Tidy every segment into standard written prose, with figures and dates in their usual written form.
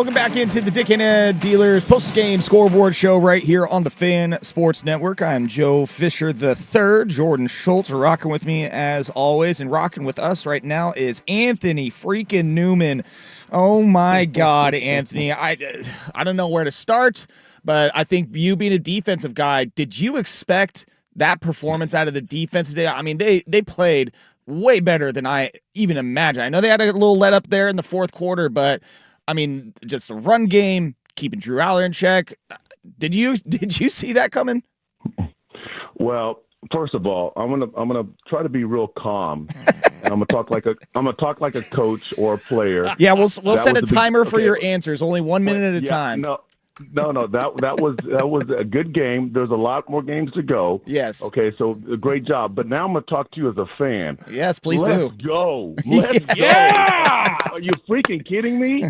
Welcome back into the Dick and Dealers Postgame Scoreboard show right here on the Fan Sports Network. I'm Joe Fisher III. Jordan Schultz rocking with me as always, and rocking with us right now is Anthony freaking Newman. Oh my God, Anthony! I don't know where to start, but I think you being a defensive guy, did you expect that performance out of the defense today? I mean, they played way better than I even imagined. I know they had a little let up there in the fourth quarter, but I mean, just the run game, keeping Drew Aller in check. Did you see that coming? Well, first of all, I'm gonna try to be real calm. And I'm gonna talk like a coach or a player. Yeah, we'll set a timer for your answers. Only 1 minute at a time. No. That was a good game. There's a lot more games to go. Yes. Okay, so great job. But now I'm gonna talk to you as a fan. Yes, please do. Let's go. Let's go. Are you freaking kidding me?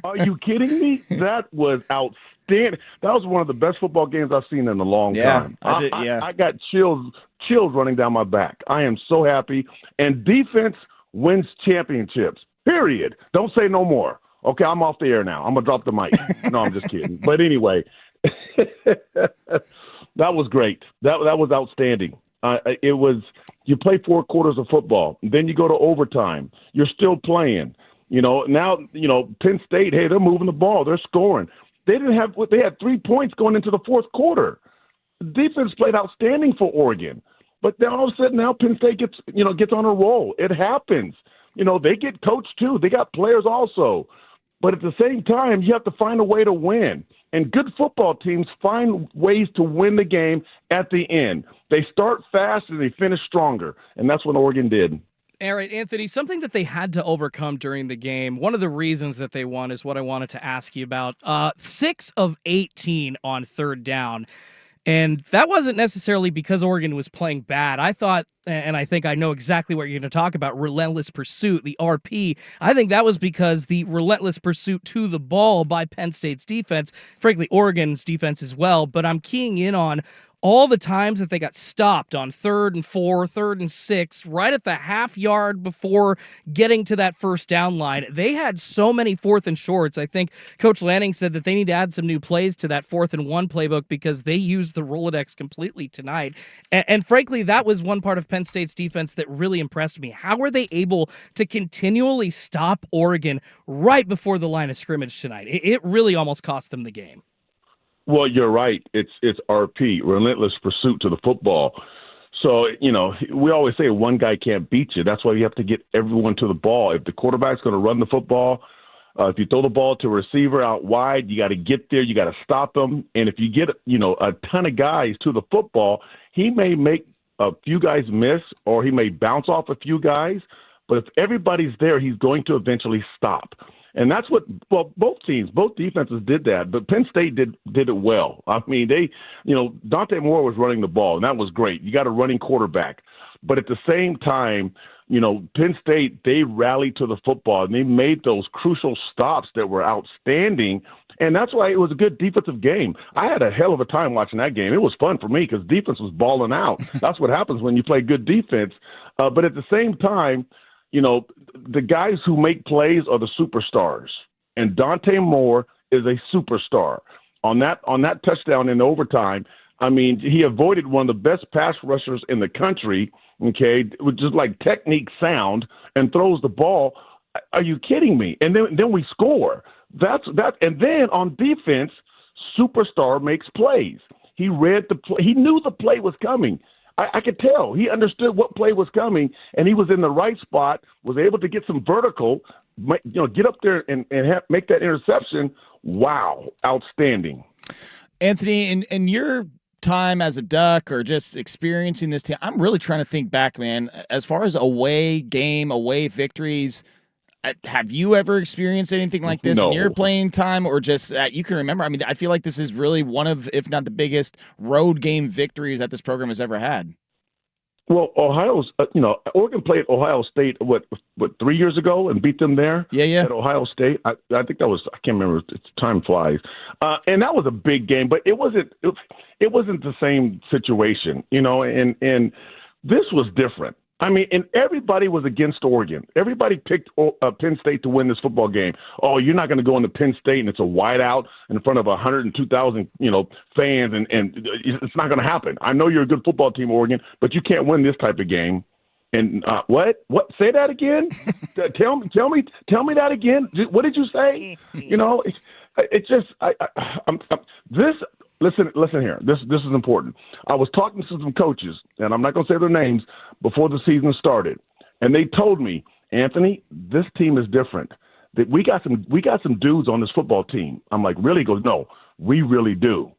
Are you kidding me? That was outstanding. That was one of the best football games I've seen in a long time. I got chills running down my back. I am so happy. And defense wins championships. Period. Don't say no more. Okay, I'm off the air now. I'm going to drop the mic. No, I'm just kidding. But anyway, that was great. That was outstanding. It was, you play 4 quarters of football, then you go to overtime. You're still playing. Now, Penn State, hey, they're moving the ball. They're scoring. They had 3 points going into the fourth quarter. The defense played outstanding for Oregon. But then all of a sudden now Penn State gets on a roll. It happens. They get coached too. They got players also. But at the same time, you have to find a way to win. And good football teams find ways to win the game at the end. They start fast and they finish stronger. And that's what Oregon did. All right, Anthony, something that they had to overcome during the game, one of the reasons that they won is what I wanted to ask you about. 6 of 18 on third down. And that wasn't necessarily because Oregon was playing bad. I thought, and I think I know exactly what you're going to talk about, relentless pursuit, the RP. I think that was because the relentless pursuit to the ball by Penn State's defense, frankly, Oregon's defense as well, but I'm keying in on all the times that they got stopped on 3rd and 4, 3rd and 6, right at the half yard before getting to that first down line. They had so many 4th and shorts. I think Coach Lanning said that they need to add some new plays to that 4th and 1 playbook because they used the Rolodex completely tonight. And frankly, that was one part of Penn State's defense that really impressed me. How were they able to continually stop Oregon right before the line of scrimmage tonight? It really almost cost them the game. Well, you're right. It's RP, relentless pursuit to the football. So, we always say one guy can't beat you. That's why you have to get everyone to the ball. If the quarterback's going to run the football, if you throw the ball to a receiver out wide, you got to get there. You got to stop him. And if you get, a ton of guys to the football, he may make a few guys miss or he may bounce off a few guys. But if everybody's there, he's going to eventually stop. And that's what, both defenses did that, but Penn State did it well. I mean, Dante Moore was running the ball, and that was great. You got a running quarterback. But at the same time, Penn State, they rallied to the football, and they made those crucial stops that were outstanding, and that's why it was a good defensive game. I had a hell of a time watching that game. It was fun for me because defense was balling out. That's what happens when you play good defense. But at the same time, the guys who make plays are the superstars, and Dante Moore is a superstar. On that touchdown in overtime, I mean, he avoided one of the best pass rushers in the country, okay, with just like technique sound, and throws the ball. Are you kidding me? And then we score. And then on defense, superstar makes plays. He read the play. He knew the play was coming. I could tell. He understood what play was coming, and he was in the right spot, was able to get some vertical, get up there and make that interception. Wow, outstanding. Anthony, in your time as a Duck or just experiencing this team, I'm really trying to think back, man, as far as away victories. Have you ever experienced anything like this in your playing time, or just you can remember? I mean, I feel like this is really one of, if not the biggest, road game victories that this program has ever had. Well, Oregon played Ohio State, what 3 years ago and beat them there? Yeah. At Ohio State. I think that was, I can't remember. Time flies. And that was a big game, but it wasn't the same situation, and this was different. I mean, and everybody was against Oregon. Everybody picked Penn State to win this football game. Oh, you're not going to go into Penn State and it's a whiteout in front of 102,000, fans, and it's not going to happen. I know you're a good football team, Oregon, but you can't win this type of game. And what? Say that again? Tell me that again. What did you say? It's just this. Listen here. This is important. I was talking to some coaches, and I'm not going to say their names, before the season started, and they told me, Anthony, this team is different. That we got some dudes on this football team. I'm like, really? He goes, no, we really do.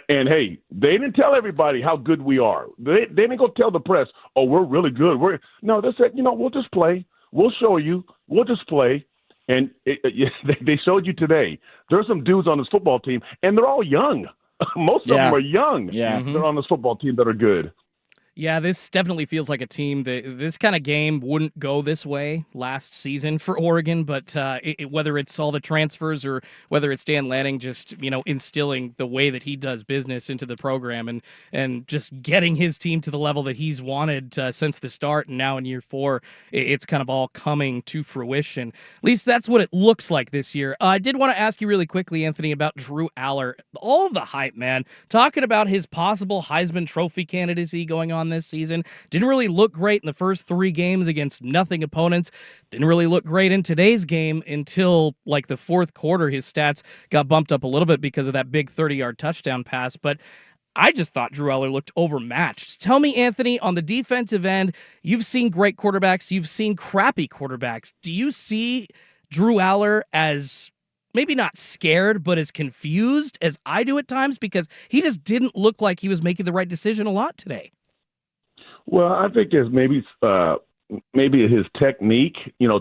And hey, they didn't tell everybody how good we are. They didn't go tell the press, oh, we're really good. No, they said, we'll just play. We'll show you. We'll just play. And they showed you today. There's some dudes on this football team, and they're all young. Most of them are young. Yeah. They're on this football team that are good. Yeah, this definitely feels like a team that this kind of game wouldn't go this way last season for Oregon, but whether it's all the transfers or whether it's Dan Lanning just, instilling the way that he does business into the program and just getting his team to the level that he's wanted since the start, and now in year 4, it's kind of all coming to fruition. At least that's what it looks like this year. I did want to ask you really quickly, Anthony, about Drew Aller. All the hype, man, talking about his possible Heisman Trophy candidacy going on this season. Didn't really look great in the first 3 games against nothing opponents. Didn't really look great in today's game until like the 4th quarter. His stats got bumped up a little bit because of that big 30-yard touchdown pass, but I just thought Drew Aller looked overmatched. Tell me, Anthony, on the defensive end, you've seen great quarterbacks, you've seen crappy quarterbacks. Do you see Drew Aller as maybe not scared, but as confused as I do at times? Because he just didn't look like he was making the right decision a lot today. Well, I think it's maybe his technique,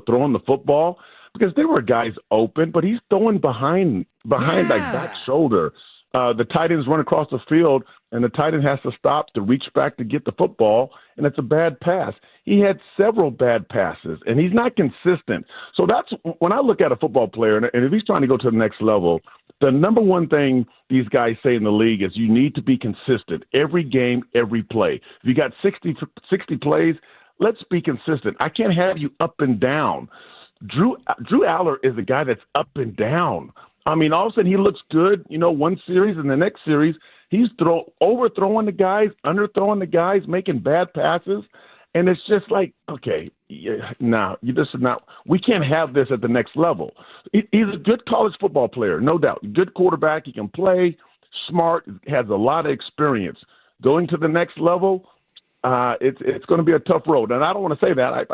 throwing the football, because there were guys open, but he's throwing behind like back shoulder. The tight ends run across the field, and the tight end has to stop to reach back to get the football, and it's a bad pass. He had several bad passes, and he's not consistent. So that's when I look at a football player, and if he's trying to go to the next level, the number one thing these guys say in the league is you need to be consistent every game, every play. If you got 60 plays, let's be consistent. I can't have you up and down. Drew Aller is a guy that's up and down. I mean, all of a sudden he looks good, one series, and the next series he's overthrowing the guys, underthrowing the guys, making bad passes. And it's just like, okay, we can't have this at the next level. He's a good college football player, no doubt. Good quarterback. He can play, smart, has a lot of experience. Going to the next level, it's going to be a tough road. And I don't want to say that.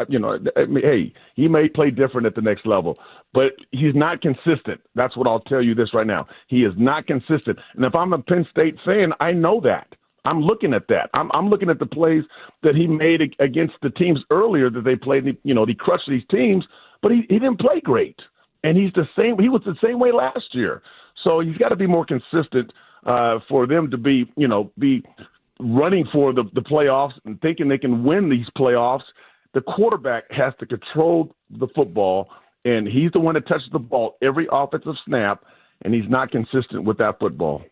Hey, he may play different at the next level, but he's not consistent. That's what I'll tell you this right now. He is not consistent. And if I'm a Penn State fan, I know that. I'm looking at that. I'm looking at the plays that he made against the teams earlier that they played. He crushed these teams, but he didn't play great. And he's the same. He was the same way last year. So he's got to be more consistent for them to be running for the playoffs and thinking they can win these playoffs. The quarterback has to control the football, and he's the one that touches the ball every offensive snap, and he's not consistent with that football.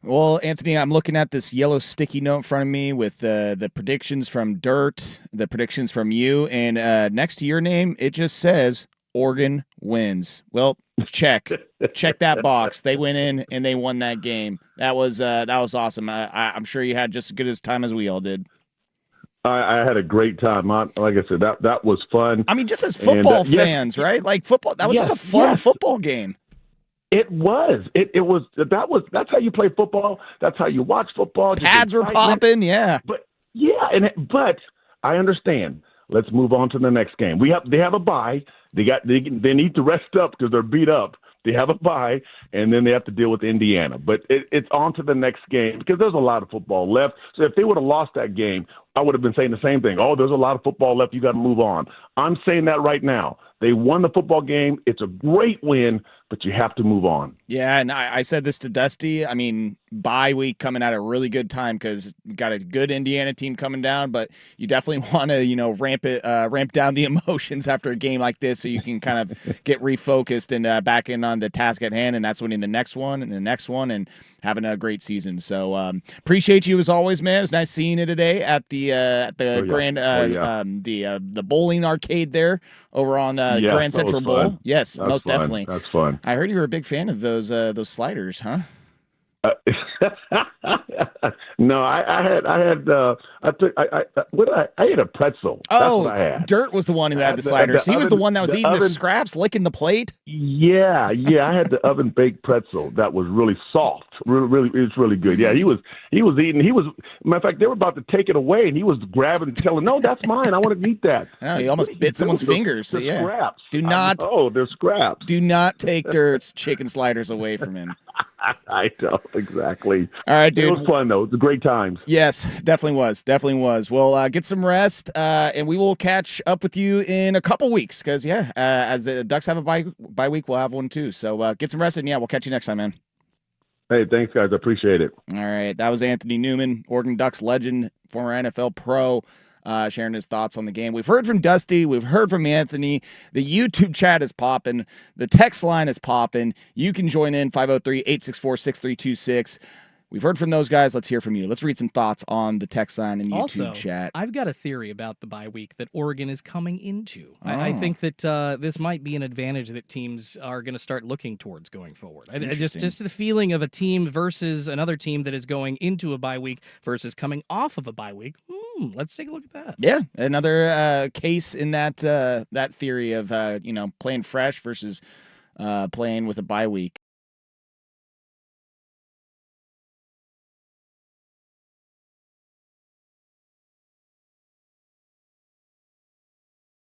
Well, Anthony, I'm looking at this yellow sticky note in front of me with the predictions from Dirt, the predictions from you, and next to your name, it just says Oregon wins. Well, check that box. They went in and they won that game. That was awesome. I'm sure you had just as good a time as we all did. I had a great time. Like I said, that was fun. I mean, just as football fans, right? Like football, that was just a fun football game. It was. That's how you play football. That's how you watch football. Pads were popping, yeah. But I understand. Let's move on to the next game. They have a bye. They need to rest up because they're beat up. They have a bye, and then they have to deal with Indiana. But it's on to the next game because there's a lot of football left. So if they would have lost that game, I would have been saying the same thing. Oh, there's a lot of football left. You got to move on. I'm saying that right now. They won the football game. It's a great win, but you have to move on. Yeah, and I said this to Dusty. I mean, bye week coming at a really good time because you got a good Indiana team coming down, but you definitely want to, ramp down the emotions after a game like this so you can kind of get refocused and back in on the task at hand, and that's winning the next one and the next one and having a great season. So appreciate you as always, man. It was nice seeing you today at the the Grand the bowling arcade there over on Grand Central Bowl. Yes, that's most fun. Definitely. That's fun. I heard you were a big fan of those sliders, huh? No, I ate a pretzel. That's what I had. Dirt was the one who had the sliders. He was the one that was eating the scraps, licking the plate. Yeah, I had the oven baked pretzel that was really soft. Really, it was really good. Yeah, he was eating. Matter of fact, they were about to take it away, and he was grabbing and telling, "No, that's mine. I want to eat that." No, he almost bit someone's fingers. So yeah, scraps. Oh, they're scraps. Do not take Dirt's chicken sliders away from him. I know, exactly. All right, dude. It was fun, though. It was a great time. Yes, definitely was. Well, get some rest, and we will catch up with you in a couple weeks because, as the Ducks have a bye week, we'll have one too. So get some rest, and, we'll catch you next time, man. Hey, thanks, guys. I appreciate it. All right. That was Anthony Newman, Oregon Ducks legend, former NFL pro, sharing his thoughts on the game. We've heard from Dusty. We've heard from Anthony. The YouTube chat is popping. The text line is popping. You can join in 503-864-6326. We've heard from those guys. Let's hear from you. Let's read some thoughts on the text line and YouTube chat. I've got a theory about the bye week that Oregon is coming into. I think that this might be an advantage that teams are going to start looking towards going forward. Just the feeling of a team versus another team that is going into a bye week versus coming off of a bye week. Let's take a look at that. Yeah, another case in that theory of playing fresh versus playing with a bye week.